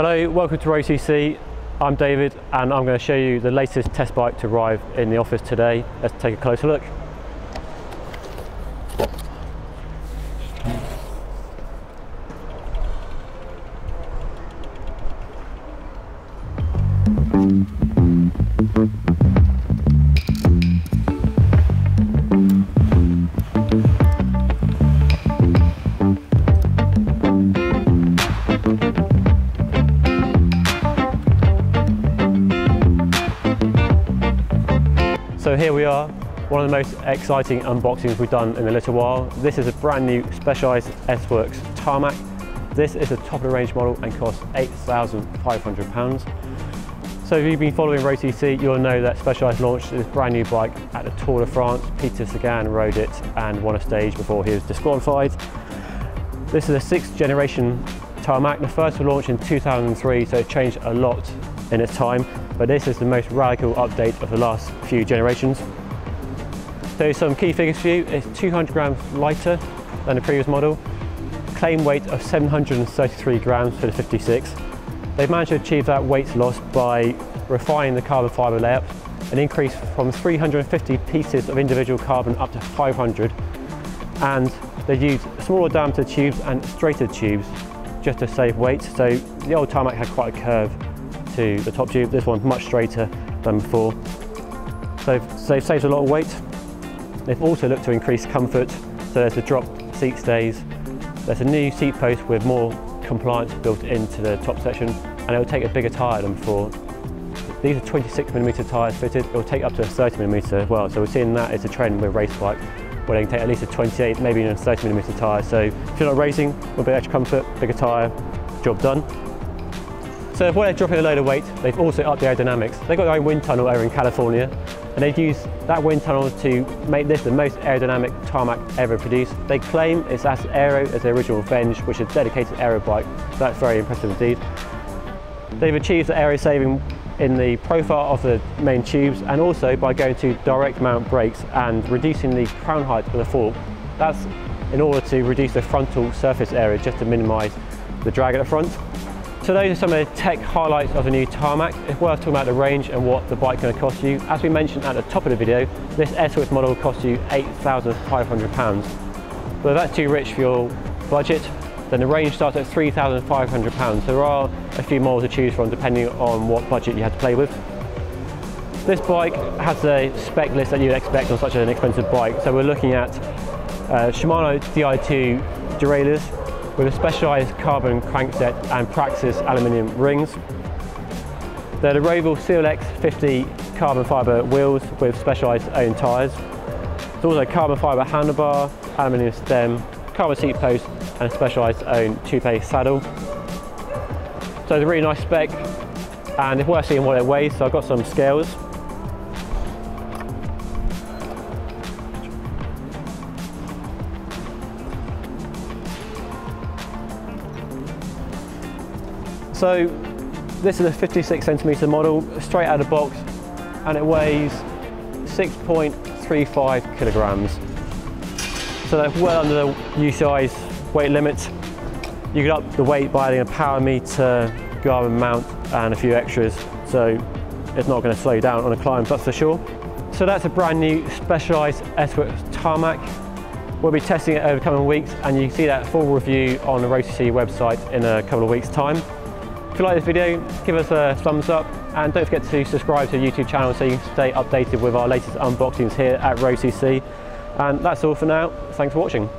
Hello, welcome to road.cc. I'm David and I'm going to show you the latest test bike to arrive in the office today. Let's take a closer look. So here we are, one of the most exciting unboxings we've done in a little while. This is a brand new Specialized S-Works Tarmac. This is a top of the range model and costs £8,500. So if you've been following road.cc, you'll know that Specialized launched this brand new bike at the Tour de France. Peter Sagan rode it and won a stage before he was disqualified. This is a 6th generation Tarmac. The first was launched in 2003, so it changed a lot in its time, but this is the most radical update of the last few generations. So some key figures for you: it's 200 grams lighter than the previous model, claim weight of 733 grams for the 56. They've managed to achieve that weight loss by refining the carbon fibre layout, an increase from 350 pieces of individual carbon up to 500, and they've used smaller diameter tubes and straighter tubes just to save weight. So the old Tarmac had quite a curve to the top tube. This one's much straighter than before. So they've saved a lot of weight. They've also looked to increase comfort. So there's the drop seat stays. There's a new seat post with more compliance built into the top section, and it will take a bigger tyre than before. These are 26mm tyres fitted. It will take up to a 30mm as well. So we're seeing that as a trend with race bike, where they can take at least a 28, maybe even a 30mm tyre. So if you're not racing, a bit extra comfort, bigger tyre, job done. So when they're dropping a load of weight, they've also upped the aerodynamics. They've got their own wind tunnel over in California, and they've used that wind tunnel to make this the most aerodynamic tarmac ever produced. They claim it's as aero as the original Venge, which is a dedicated aero bike. So that's very impressive indeed. They've achieved the aero saving in the profile of the main tubes, and also by going to direct mount brakes and reducing the crown height of the fork. That's in order to reduce the frontal surface area, just to minimise the drag at the front. So those are some of the tech highlights of the new Tarmac. It's worth talking about the range and what the bike's going to cost you. As we mentioned at the top of the video, this S-Works model will cost you £8,500. But if that's too rich for your budget, then the range starts at £3,500. There are a few models to choose from depending on what budget you have to play with. This bike has a spec list that you'd expect on such an expensive bike. So we're looking at Shimano Di2 derailleurs with a specialised carbon crankset and Praxis aluminium rings. They're the Roval CLX 50 carbon fibre wheels with specialised own tyres. There's also carbon fibre handlebar, aluminium stem, carbon seat post and a specialised own toupe saddle. So it's a really nice spec, and it's worth seeing what it weighs. So I've got some scales. So this is a 56cm model, straight out of the box, and it weighs 6.35 kilograms. So that's well under the UCI's weight limit. You can up the weight by adding a power meter, Garmin mount, and a few extras. So it's not going to slow you down on a climb, that's for sure. So that's a brand new Specialized S-Works Tarmac. We'll be testing it over the coming weeks, and you can see that full review on the road.cc website in a couple of weeks' time. If you like this video, give us a thumbs up, and don't forget to subscribe to the YouTube channel so you can stay updated with our latest unboxings here at road.cc. And that's all for now. Thanks for watching.